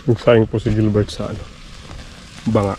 Nagsayang po si Gilbert sa ano, banga.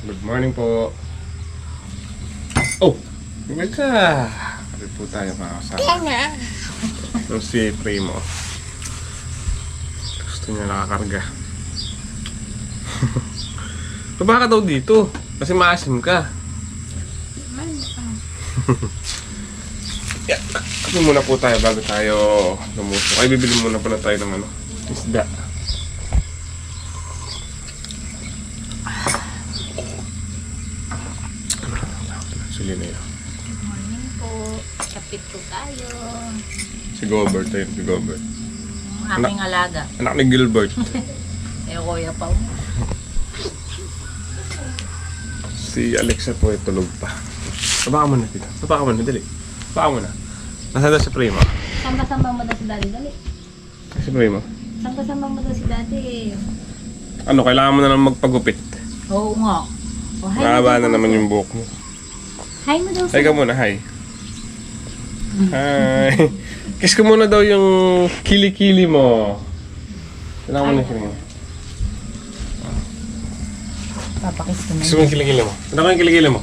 Good morning po. Oh, tingnan ka. Kapit po tayo mga kasama. Ito si Primo. Gusto niya nakakarga. Baba ka daw dito. Kasi maasim ka. Yeah. Kasi muna po tayo bago tayo lumusok. Ay, bibili muna pala tayo ng ano, isda. Sili na yun. Good morning po. Kapit po tayo. Si Gilbert, ayun si Gilbert. Ang aking alaga. Anak ni Gilbert. Kuya pa. Si Alexa po ay tulog pa. Baba ka muna dito. Baba ka muna, dali. Baba ka muna. Nasaan daw si Primo? Samba-samba mo daw si daddy. Dali. Si Primo. Samba-samba mo daw si daddy. Ano, kailangan mo na lang magpagupit. Oo nga. Oh, hi Mahaba mo na daw. naman yung buhok mo. Hi mo daw Hi ka muna, hi. Hi. Kiss ko muna daw yung kili-kili mo. Kailangan mo na yung Papakis ko na. kiss mo yung kilikili mo. Kailangan mo yung kilikili mo.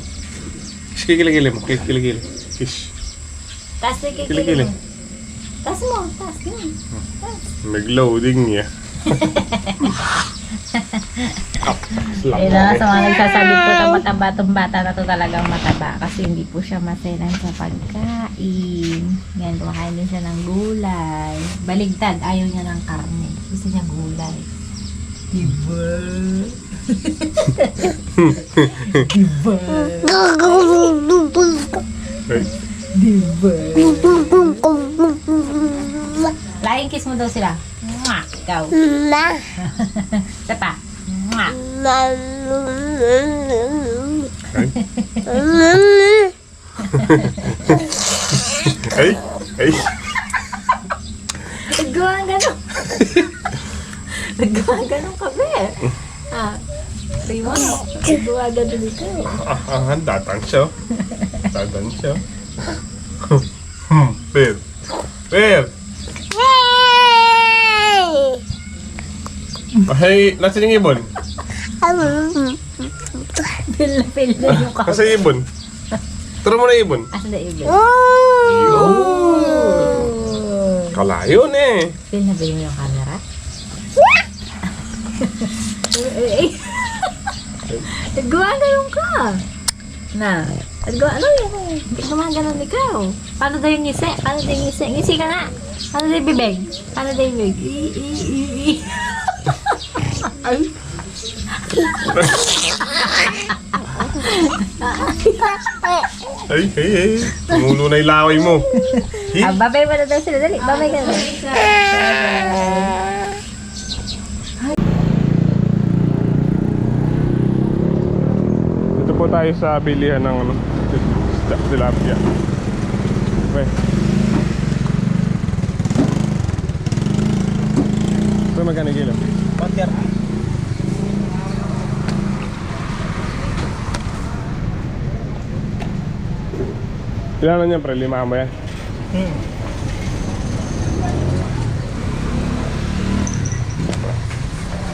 Kiss ko yung kilikili mo. Kiss, kilikili. Kiss. Taas na kay Kilikili. mo. Taas mo. Taas. Ganun. Taas. Nag-loading niya. Ayun na, sa mga nagsasabi po na mataba itong bata na to talagang mataba kasi hindi po siya maselan sa pagkain. Yan, kumakain din siya ng gulay. Baligtad, ayaw niya ng karne. Gusto niya gulay. Diba? Diba? Hey. Diba? Laing kiss mo daw sila. Mwah! Ikaw. Isa pa. Mwah! Hey. Hey. Nagawa ganun. Nagawa ganun ka, be. Ah. Primo, nagawa ganun ikaw. Datansya. Datansya. Per. Per. Hey, nasa yung ibon? Pil na yung ka. Nasa yung ibon? Turo mo na yung ibon. Asa na ibig? Yun. Kalayo na eh. Pil na mo yung camera? Nagawa ganun ka. Na. Nagawa, ano yun eh? Hindi naman ganun ikaw. Paano daw yung ngisi? Paano daw yung ngisi? Ngisi ka nga. Paano daw yung bibig? Paano daw yung bibig? Ay. Ay, hey, hey. Tumulo na yung laway mo. Babay mo na daw sila. Dali, babay ka na. Dito po tayo sa bilihan ng ano, tilapia. Okay. So magkano kilo? 130. Ilan na niyan pre? 5 mo yan?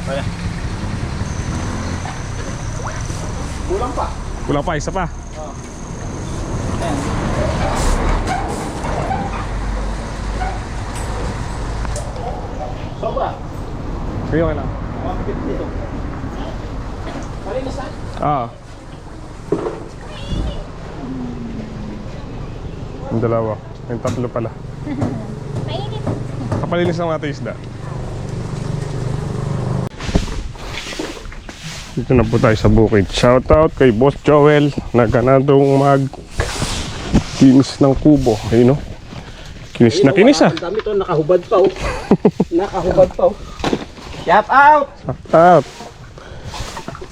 Kaya. Kulang pa. Kulang pa, isa pa. Ayan. Sobra. Sige, okay lang. 150 to. Malinis na? Ah. Yung dalawa. Yung tatlo pala. Mainit. Kapalinis ng mga isda. Dito na po tayo sa bukid. Shoutout kay Boss Joel na ganadong kinis ng kubo. Ayun, no? Kinis na kinis, ah. Ang dami to, nakahubad pa oh. Nakahubad pa oh. Shout out! Shoutout.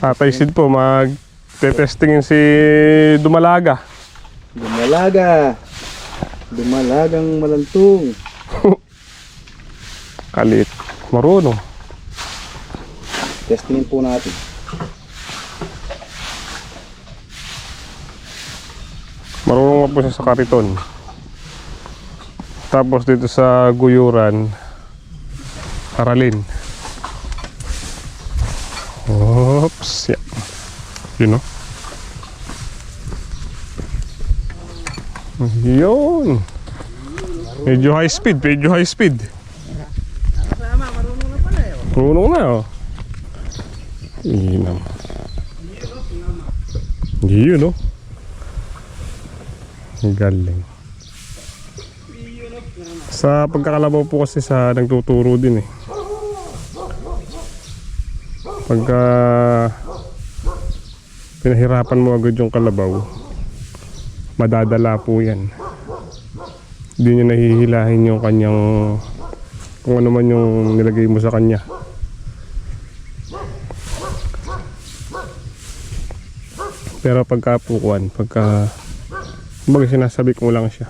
Tatay Sid po, mag-testingin si Dumalaga. Dumalagang malantong. Kalit. Marunong. Testingin po natin. Marunong po siya sa kariton. Tapos dito sa guyuran, aralin. Oops. Yeah. Yun, no? Yun. Medyo high speed. Marunong na, oh. Inam. Yun, no? Galing. Sa pagkakalabaw po kasi sa nagtuturo din eh. Pagka pinahirapan mo agad yung kalabaw, madadala po yan. Hindi niya nahihilahin yung kanyang, kung ano man yung nilagay mo sa kanya. Pero pagka pukuan, kumbaga sinasabi ko lang siya,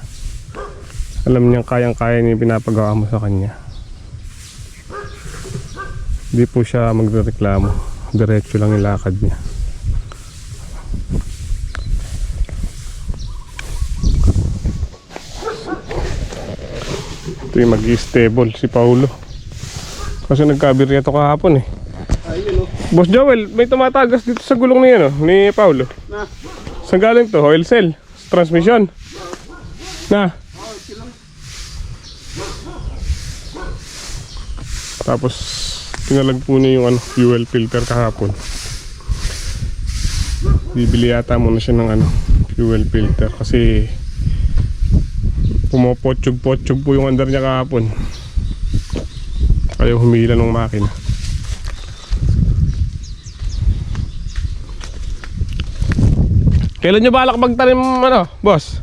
alam niyang kayang-kaya niya yung pinapagawa mo sa kanya. Hindi po siya magreklamo, diretso lang yung lakad niya. Ito yung mag-i-stable si Paulo, kasi nagkabirya ito kahapon eh. Ayun oh. Boss Joel, may tumatagas dito sa gulong niya, no? Ni Paulo. Na. Saan galing to? Oil cell? Transmission? Na? Tapos pinalag po niya yung fuel filter kahapon. Bibili yata muna siya ng fuel filter kasi pumopotsog-potsog po yung andar niya kahapon. Ayaw humila ng makina. Kailan nyo balak magtanim boss?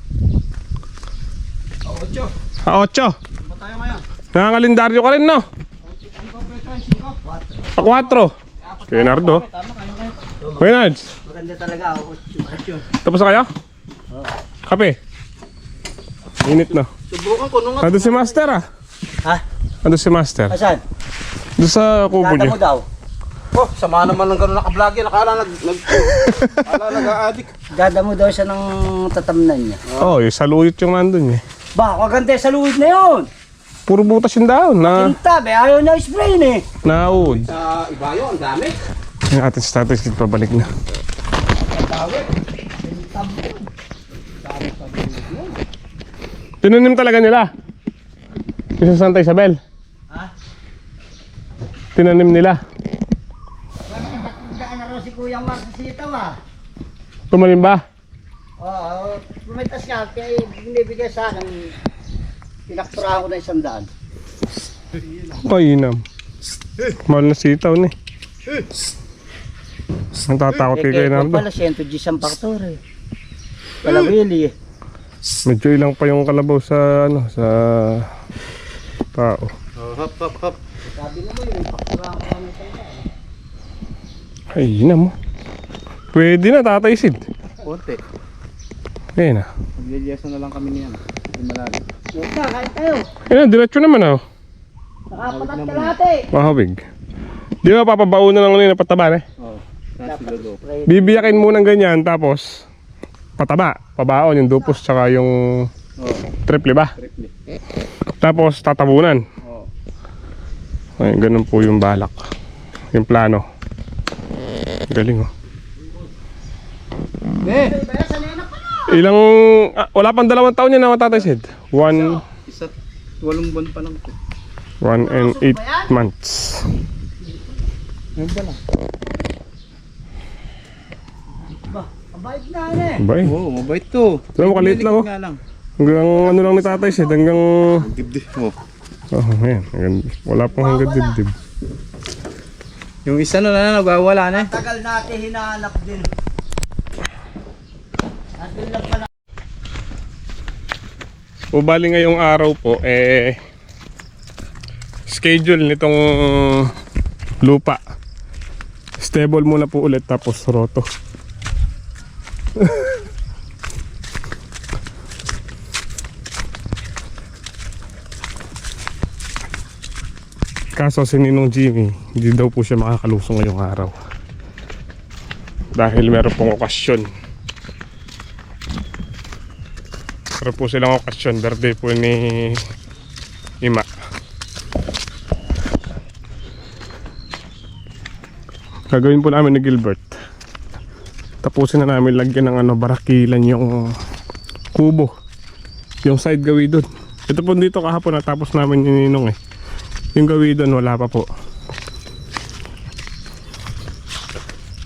8. 8. Ano tayo ngayon? Nangangalendaryo ka rin, no? 4. Leonardo. Reynards. Maganda talaga oh. 8. Tapos na kayo? Kape. Init, no? Subukan ko nung Ando si Master, ah. Ha? Ando si Master. Asan? Doon sa kubo Dada mo niya. daw. Oh, sama naman ng gano'n naka-vlog yan. Akala nag-a-addict. Dada mo daw siya ng tatamnan niya. Oh, yung saluyot yung nandun eh. Ba, kagante sa luwid na yun. Puro butas yung daon na Tinta, be, ayaw na spray eh. naud. Sa Ibayo, ang dami. Yung ating status dito pabalik na. Tinanim talaga nila. Yung sa Santa Isabel. Ha? Tinanim nila. Saan na si Kuyang Mark sa sitaw ah. Tumanim ba? Oo, pumitas nga, kaya binibigay sa akin. Pinakturahan ko na 100. Ay, inam. Mahal na sitaw ni. Ang tatakot kay Leonardo. Pala 110 ang faktor eh. Palawili eh. Medyo ilang pa yung kalabaw sa sa tao. Hop. Sabi mo yung pakturahan ko na 100. Ay, inam mo. Pwede na, Tatay Sid. Konti. Ayun na. Magliliyasan na lang kami niyan. Hindi malalim. Huwag na, kahit tayo. Ayun, diretso naman oh. Nakapatat ka lahat eh. Mahawig. Di ba papabaunan lang nila pataba eh? Oo. Kasi lolo. Bibiyakin mo ng ganyan tapos pataba, pabaon yung dupos tsaka yung Oo. triple ba? Triple. Tapos tatabunan. Oo. Ay, ganun po yung balak. Yung plano. Galing oh. Ilang wala pang 2 taon yan na Tatay Sid. 1 Isa't 8 buwan pa lang po. 1 and 8 months. Ayun ba lang? Mabait na eh. Bay. Oo, mabait to. Ito mo, kaliit lang oh. Nga lang. Hanggang ano lang ni Tatay Sid, hanggang Gibdi. Oh. Oh, ayan. Wala pang hanggang dibdib. Yung isa na nagwawala na eh. Tagal natin hinahanap din. Nandun lang pala. O bali ngayong araw po, schedule nitong lupa. Stable muna po ulit tapos roto. Kaso si Ninong Jimmy, hindi daw po siya makakalusong ngayong araw. Dahil meron pong okasyon. Meron po silang okasyon, birthday po ni Ima. Gagawin po namin ni Gilbert. Tapusin na namin lagyan ng barakilan yung kubo. Yung side gawi doon. Ito po dito kahapon natapos namin yung Ninong eh. Yung gawi doon wala pa po.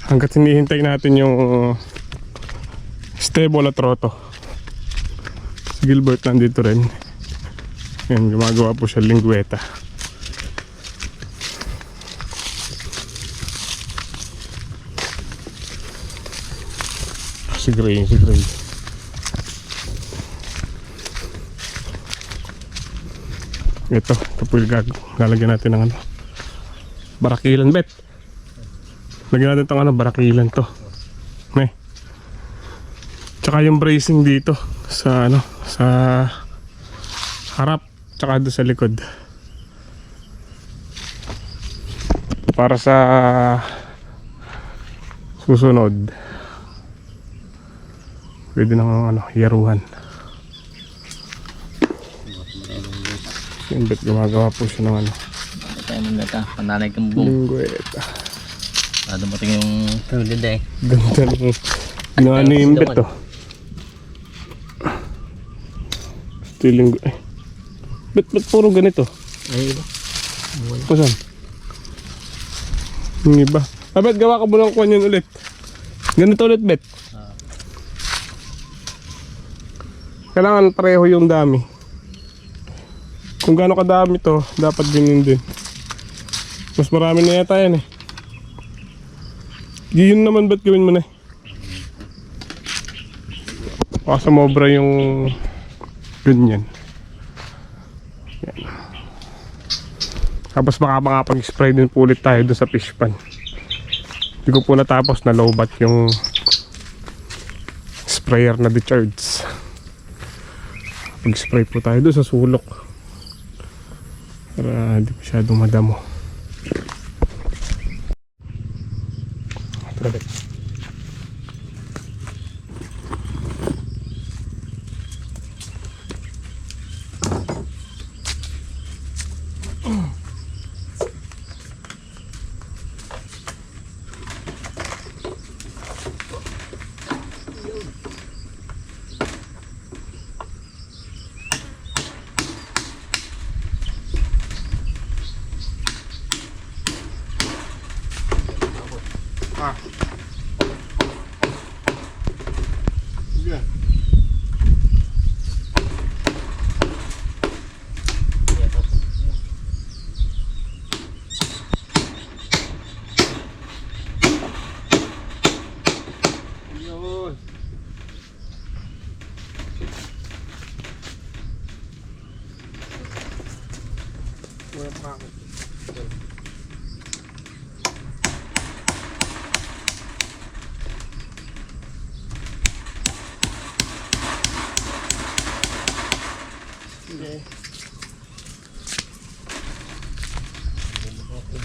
Hanggat hinihintay natin yung stable at roto. Si Gilbert nandito rin. Yan, gumagawa po siya lingweta. Si Gray. Ito po yung lalagyan natin ng barakilan, bet. Lagyan natin itong barakilan to. Tsaka yung bracing dito sa sa harap tsaka doon sa likod. Para sa susunod. Pwede nang yaruhan. Yung bet gumagawa po siya ng Tayo mong gata, pananay kang boom. lingweta. Dumating yung tulid eh. Ganda ng ginawa ni yung bet to. Stiling bet puro ganito. Ay, iba. Kusan? Yung iba. Bet gawa ka muna ng kuwan yun ulit. Ganito ulit bet. Kailangan pareho yung dami. Kung gaano kadami to, dapat ganyan din. Mas marami na yata yan eh. Yun naman ba't gawin mo na eh? Baka sumobra yung ganyan. Yan. Tapos baka makapag-spray din po ulit tayo doon sa fish pan. Hindi ko po natapos na lowbat yung sprayer na decharge. Pag-spray po tayo doon sa sulok. Para hindi masyadong madamo. Tara, bet.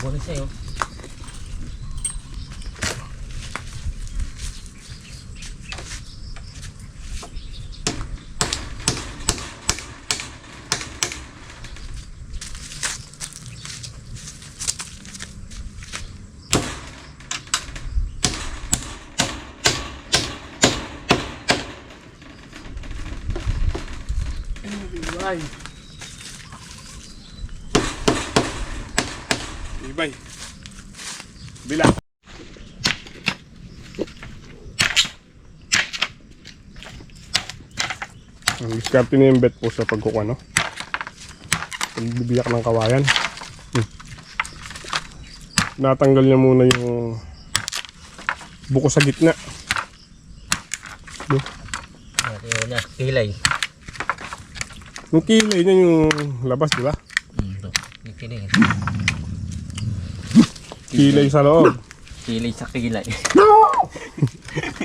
Buwan sa'yo. Ibay. Bila. Ang diskarte niya yung bet po sa pagkukuha, no? Pagbibiyak ng kawayan. Natanggal niya muna yung buko sa gitna. Yun na, kilay. Yung kilay niya yung labas, di ba? Ito, yung kilay. Kilay sa loob. Kilay sa kilay.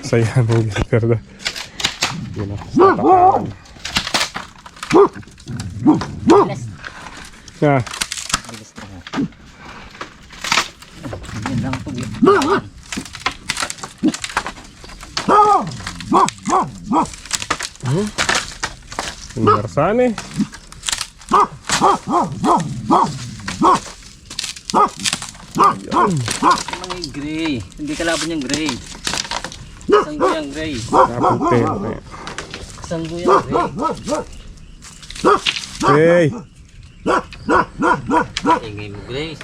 Saya ng gilperda. Yun na, tatapakan. Ah, Bilis na nga. Yan lang ito. Universan eh. Mga gray. Hindi kalaban yung gray. Kasanggo yung gray. Napunte. Okay. Kasanggo yung gray. Hey! Ingay mo gray.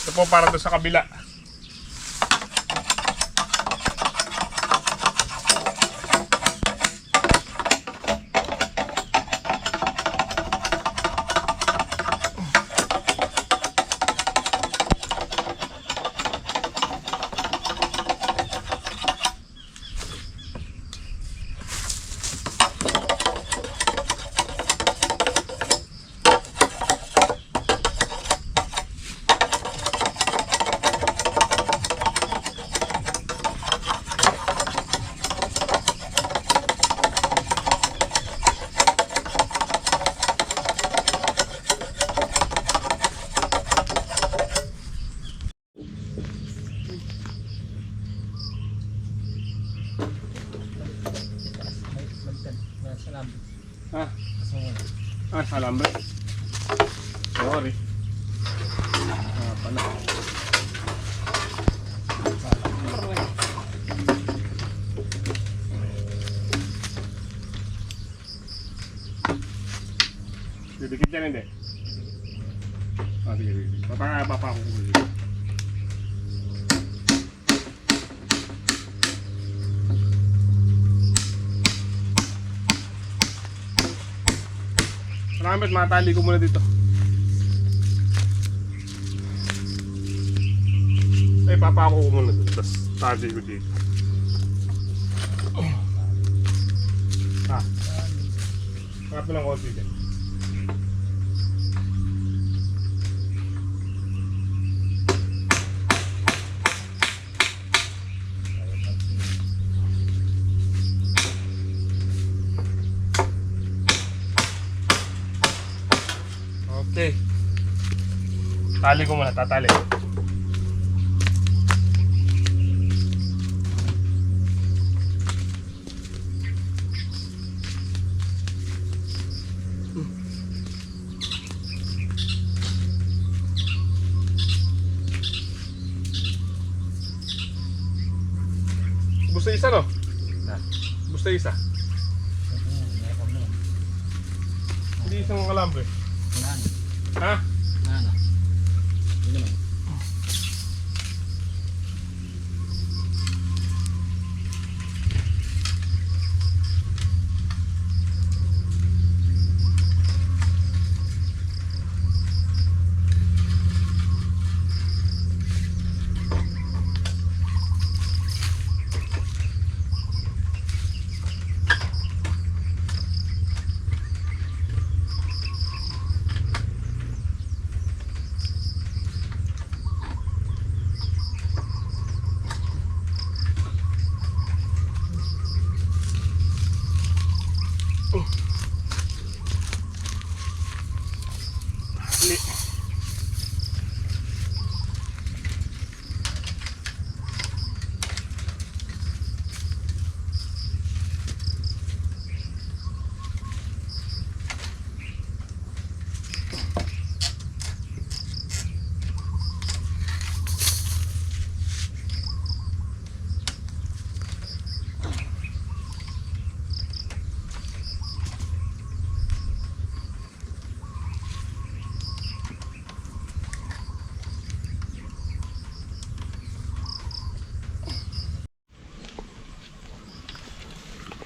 Ito po para doon sa kabila. Alambre. Sorry. Pala. Didikit yan hindi. Sige. Papa ako dito. Salamat, matali ko muna dito. Ay, papako ko muna dito. Tapos tali ko dito. Sarap ng konti din. Okay. Tali ko muna, tatali. Gusto isa no? Gusto isa. Hindi isang kalambre. Ha?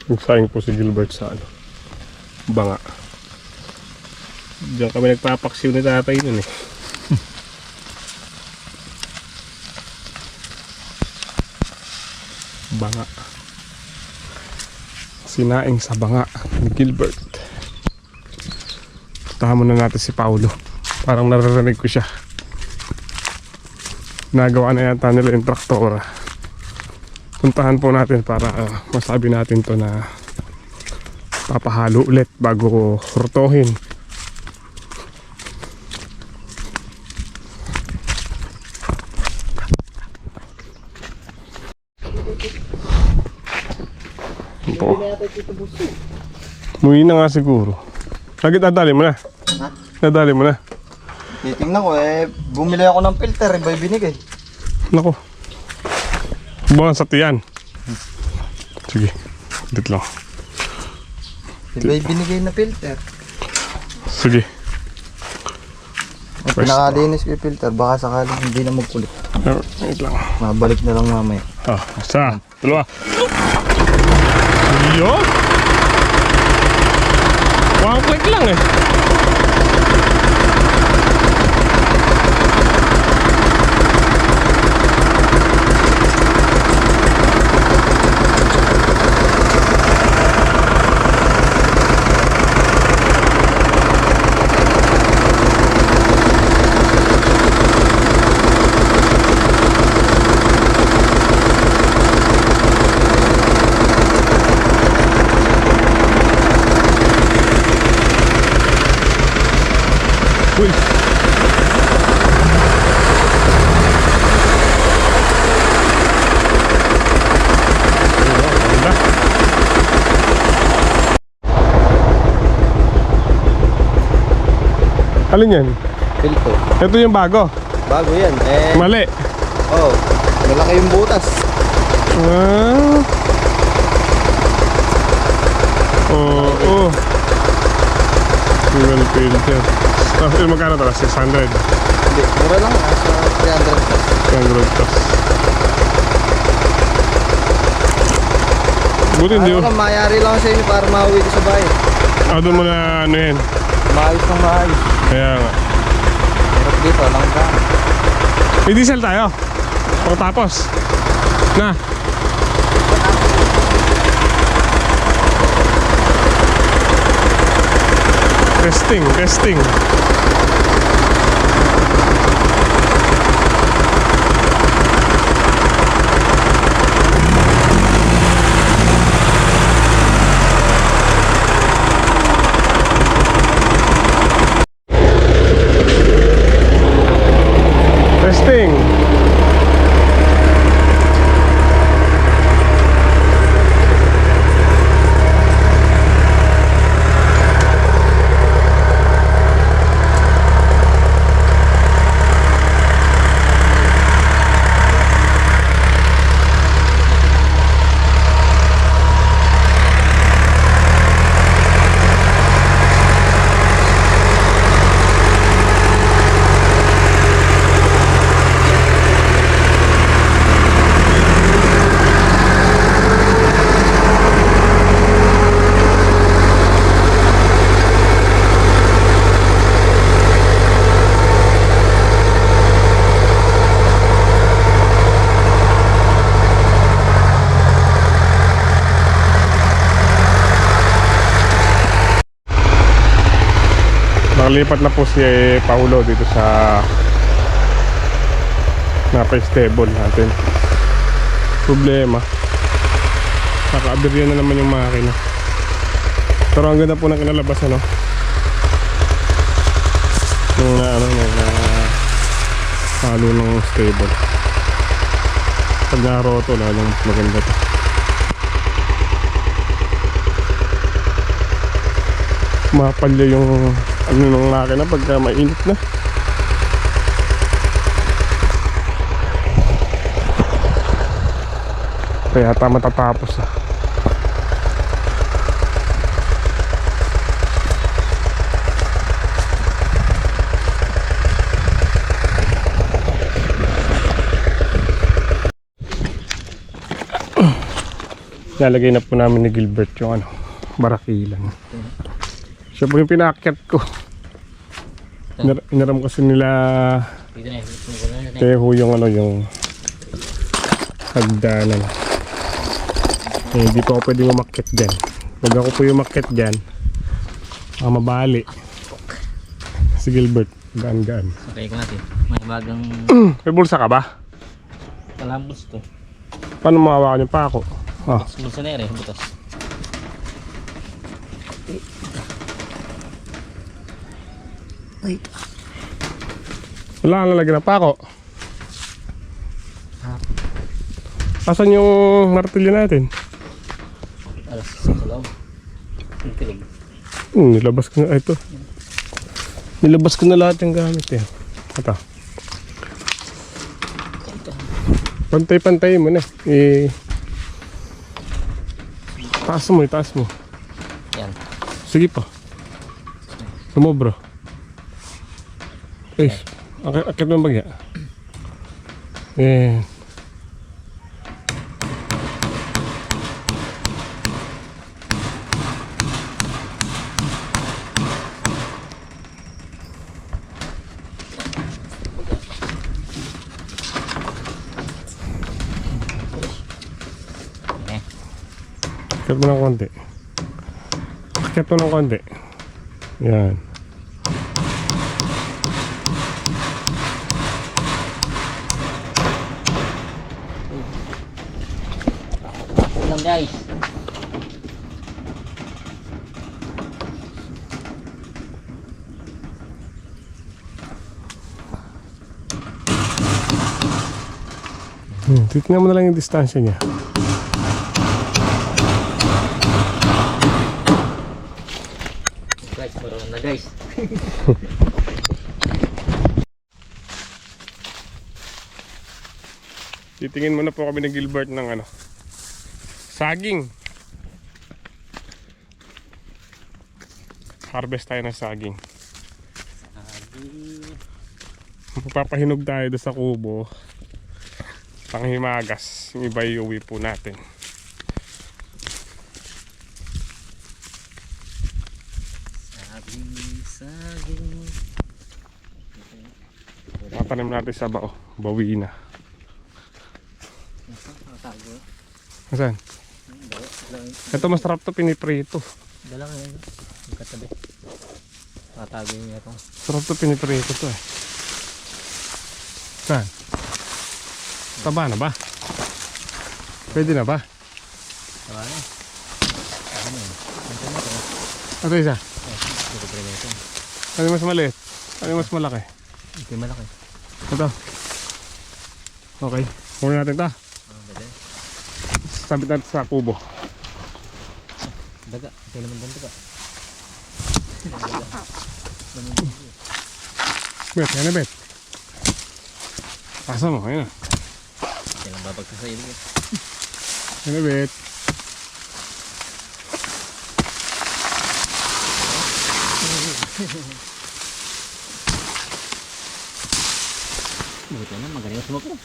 Nagsaing po si Gilbert sa ano, banga. Diyan kami nagpapaksiw ni tatay nun eh. Banga. Sinaing sa banga ni Gilbert. Puntahan muna natin si Paulo. Parang naririnig ko siya. Nagawa na yata nila yung traktora. Puntahan po natin para masabi natin to na papahalo ulit bago hurtohin. Po. Muwi na nga siguro. Lagi dadali mo na. Ha? Dadali mo na. Titingnan ko bumili ako ng filter, iba'y binigay. Nako. Buwan sa tiyan. Sige. Dito lang. Iba'y binigay na filter. Sige. Pinakalinis ko yung filter, baka sakaling hindi na magkulit. Wait lang. Mabalik na lang mamaya. Isa. Dalawa. Yun. One click lang eh. Uy. Ganda. Alin yan? Filter. Ito yung bago. Bago yan. Mali. Oh, malaki yung butas. Ah. Oo. Fuel filter. Magkano ito? 600. Hindi, mura lang. Sa 300 plus. 100 plus. Buti hindi Ano oh. lang, mayari lang sa inyo para mauwi ko sa bahay. Doon mo na ano yan. Maayos ng maayos. Kaya nga. Hirap dito, lang ka. May diesel tayo. Pagkatapos. Na. Testing. Testing. Nakalipat na po si Paulo dito sa napa-stable natin. Problema, nakaaberya na naman yung makina. Pero ang ganda po ng kinalabas ano. Nung halo ng stable. Pag naroto lalong maganda to. Mapalya yung ano ng makina pagka mainit na. Kaya matatapos ah. Nalagay na po namin ni Gilbert yung ano, barakilan. Siya po yung pinaakyat ko. Inaram kasi nila Dito na, dito na. Teho yung ano, yung hagdanan. Eh, hindi po ako pwedeng umakyat dyan. Pag ako po yung umakyat dyan, mabali. Si Gilbert, gaan-gaan. Okay ko natin. May bagang May bulsa ka ba? kalambos to. Paano mahawakan yung pako? Ah, Bulsa na rin, butas. wala kang lalagyan ng pako. Asan yung martilyo natin? Alas sa loob. Ang tilig. Nilabas ko na ito. Nilabas ko na lahat yung gamit eh. Ito. Pantay-pantay mo na. Taas mo, itaas mo. Yan. Sige pa. Sumobro. Eh, akit mo bagya. Eh. Akit mo ng konti. Akit mo ng konti. Yan. Lang guys. Titignan mo na lang yung distansya niya. Guys, parang na guys. Titingin muna po kami ng Gilbert ng ano, saging. Harvest tayo ng saging. Magpapahinog tayo doon sa kubo. Panghimagas. Yung iba iuwi po natin. Saging. Tatanim natin sa bao. Bawi na. Nakatago. Saan? Ito masarap to, piniprito. Dala ka yun. Ang katabi. Nakatago niya ito. Sarap to, piniprito to eh. Saan? Taba na ba? Pwede na ba? Tawa na. Ano yun? Ano na ito? Ito isa. Ito pa rin ito. Ano yung mas maliit? Ano yung mas malaki? Ito yung malaki. Ito. Okay. Muna natin ito. Daga. Sabit natin sa kubo. Daga. Ito naman doon daga. Bet, yan na bet. Pasa mo, ayun na. Ito lang babagsa sa iyo. Yan na bet. Buti na, magaling ang smoke mo.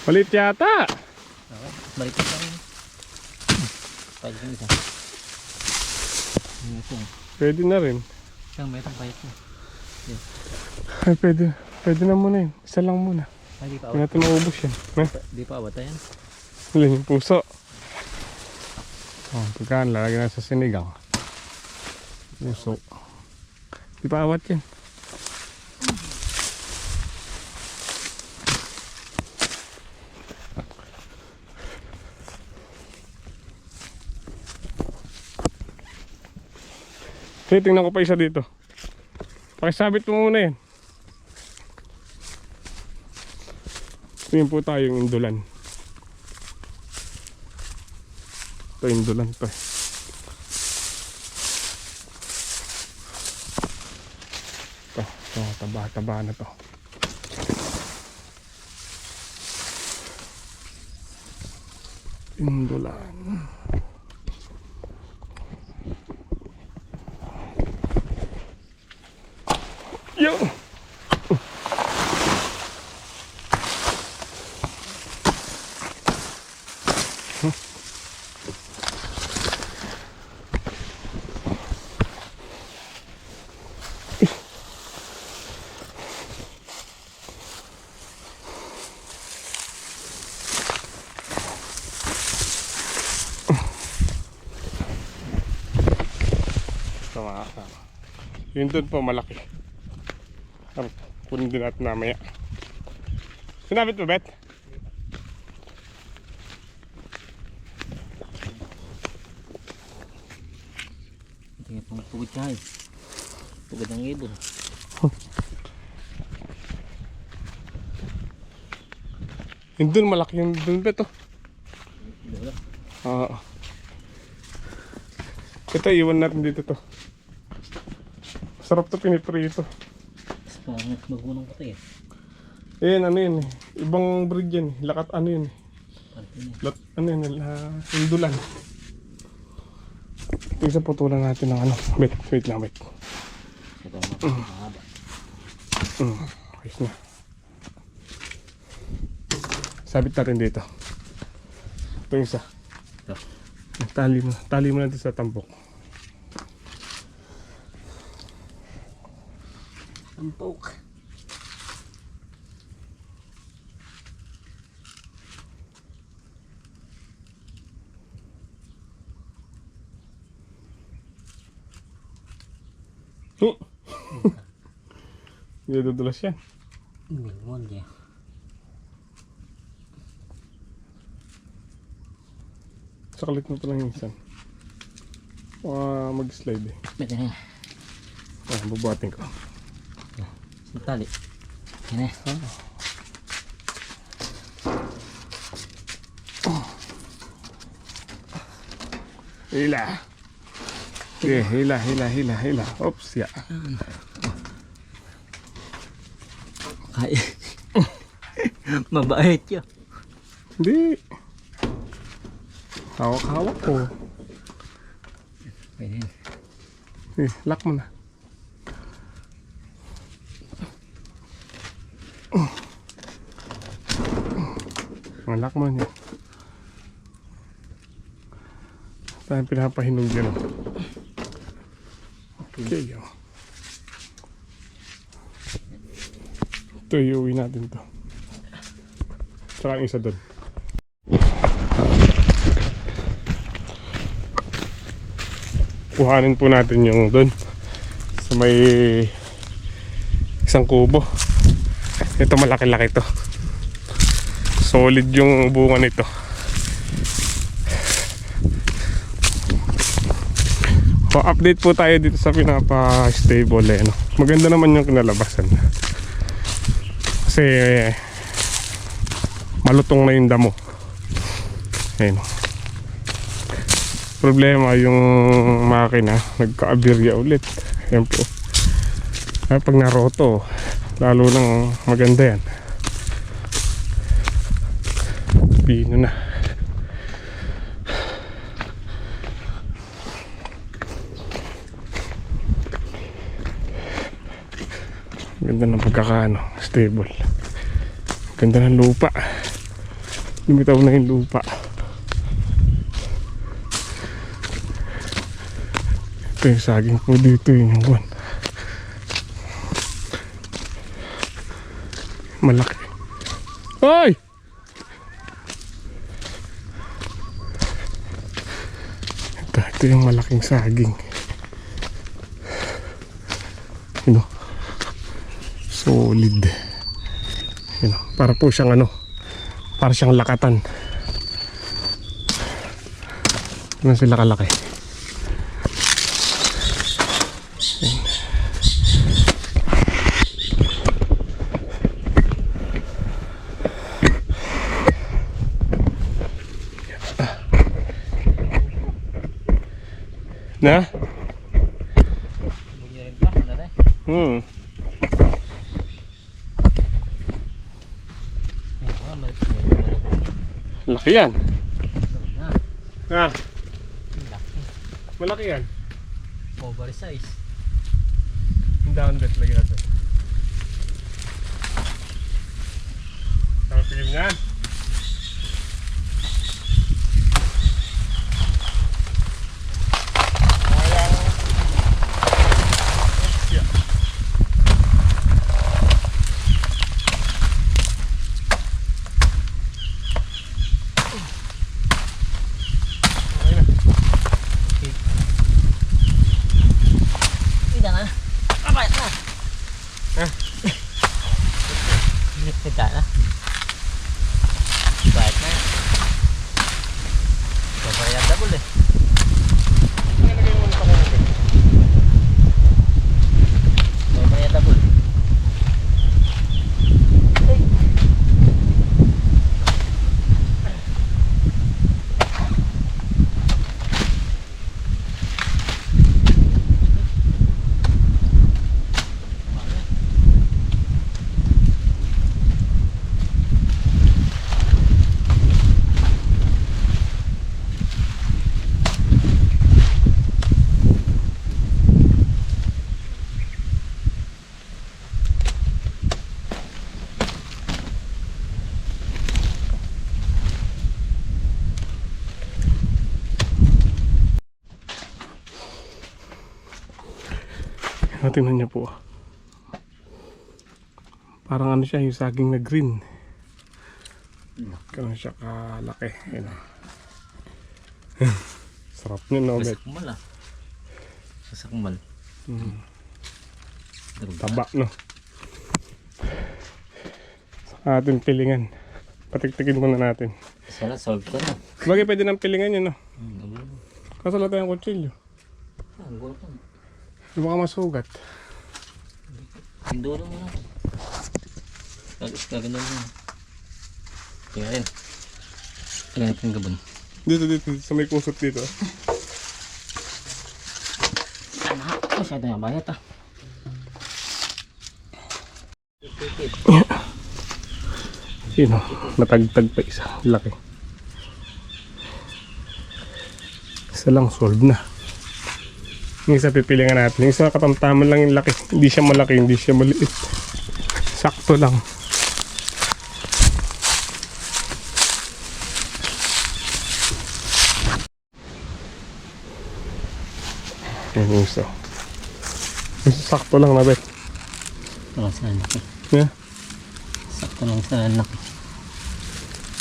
Malit yata. Okay. Balik ka lang. Payat yung isa. Ito. Pwede na rin. Isang may itang payat mo. Ay, pwede na muna yun. Isa lang muna. Ay, di pa Hindi awat. natin maubos yan. Eh, Di pa awat yan. alin yung puso. Oh, pagkaan, lalagyan na sa sinigang. Puso. Di pa awat yan. Okay, tingnan ko pa isa dito. Pakisabit mo muna yan. Tingnan po tayong indulan. Ito indulan to eh. Ito, taba na to. Indulan. Yo! mga kasama. Yun doon po malaki. Kunin din natin mamaya. Sinabit mo, Bet? Tingnan pang tugod ka eh. Tugod ng ibon. Yun doon malaki yung doon, Bet, oh. Wala. Oo. Ito, iwan natin dito to. Sarap to piniprito. Mas parang magmunong ko eh. Ayan, ano yun eh. Ibang breed yan eh. Lakat ano yun eh. Ano yun, hindulan. Ito isa putulan natin ng ano. Wait lang. Ito mahaba. Ayos na. Sabit natin dito. Ito yung isa. Ito. Tali mo natin sa tampok. Tampok. Hindi dudulas yan. Milmon niya. Sakalit mo pa lang yung isa. Mag-slide eh. Ito na. Bubuhatin ko. Tali. Yan eh. Hila. Okay, hila. Oops, ya. Kaya. Mabait yun. Hindi. Hawak-hawak ko. Pwede yun. Lock mo na. Lock mo niya. Saan pinapahinog dyan? Okay. Ito, iuwi natin to. Tsaka ang isa doon. Kuhanin po natin yung doon sa may isang kubo. Ito malaki-laki to. Solid yung bunga nito. Update po tayo dito sa pinapa-stable eh, no? Maganda naman yung kinalabasan. Kasi malutong na yung damo. Ayun. Problema yung makina, nagka-aberya ulit. Ayan po. Ay, pag naroto, lalo nang maganda yan. Pino na. Ganda ng pagkakaano, stable. Ganda ng lupa. Lumitaw na yung lupa. Ito yung saging po dito, yun yung one. Malaki. Hoy! Ito yung malaking saging. Yun o. Solid. Yun o. Para po siyang ano. Para siyang lakatan. Ano sila kalaki? Na? Laki yan. Malaki yan. Oversize. Yung down bet lagi natin. Tama pigil niyan. Kita na. Baik na. Paparehas double eh. Paparehas double. Tingnan niyo po. Parang ano siya, yung saging na green. Ganun siya kalaki. Ayun. Sarap niya, no? Bet? Masakmal ah. Masakmal. Taba, no? Sa ating pilingan. Patiktikin muna natin. Sana solve ko na. Bagay pwede ng pilingan yun, no? Ang Kaso wala tayong kutsilyo. gulo pa. Di baka masugat. Yung dulo mo na. Kaganda mo. Kaya rin. Kaya natin gabon. Dito, sa may kusot dito. Masyado yung bayat ah. Yun, oh. Natagtag pa isa. Laki. Isa lang, solve na. Yung isa pipilingan natin. Yung isa katamtaman lang yung laki. Hindi siya malaki, hindi siya maliit. Sakto lang. Yan yung isa. Yung isa sakto lang na bet. Ito lang sa anak eh. Yeah. Sakto lang sa anak.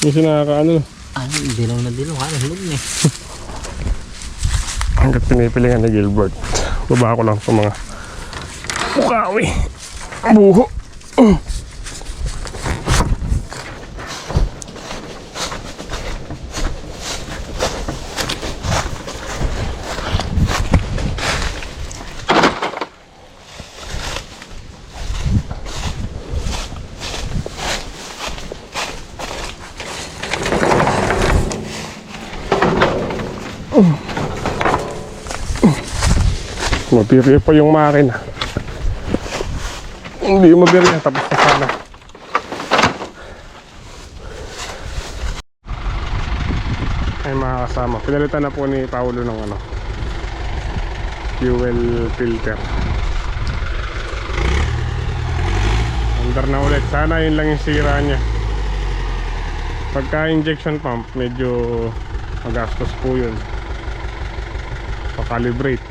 Yung isa nakakaano. Ano, dilong na dilong. Ano, hulog na eh. Hanggat pinipilingan ni Gilbert. Baba ko lang sa mga ukawi. Buho. Mabirya pa yung makina. Hindi mabirya, tapos na sana. Ay mga kasama, pinalitan na po ni Paulo ng ano, fuel filter. Andar na ulit, sana yun lang yung sira niya. Pagka injection pump, medyo magastos po yun. Pa-calibrate.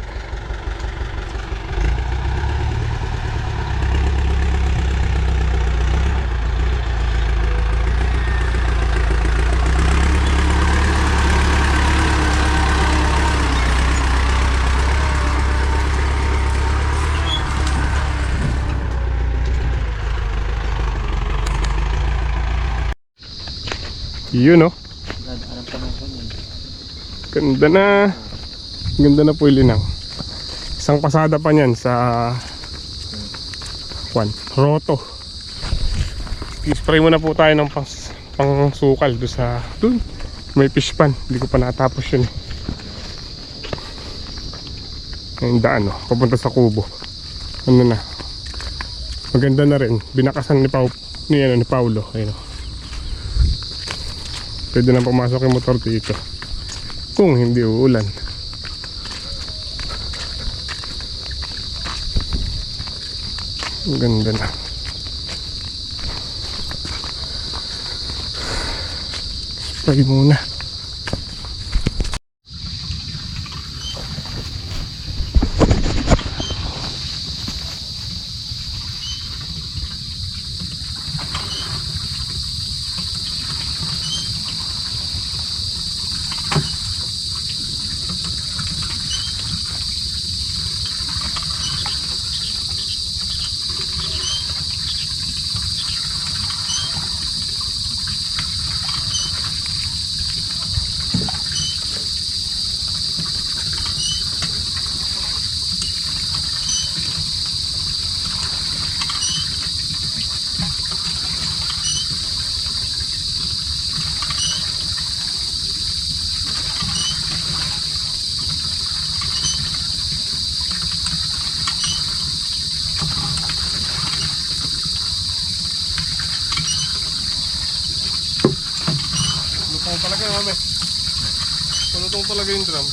Yun, no? Dadaanan pa ng ganyan. Ganda na. Ganda na po yung linang. Isang pasada pa niyan sa roto. I-spray muna po tayo ng pang sukal doon sa may fish pan. Hindi ko pa natapos yun. Yung daan, no? Papunta sa kubo. Ano na? Maganda na rin. Binakasan ni Paulo. Ayun, no? Pwede na pumasok yung motor dito kung hindi uulan. Ang ganda na. Spray muna. Oh, talaga mami. Punutong talaga yung drum.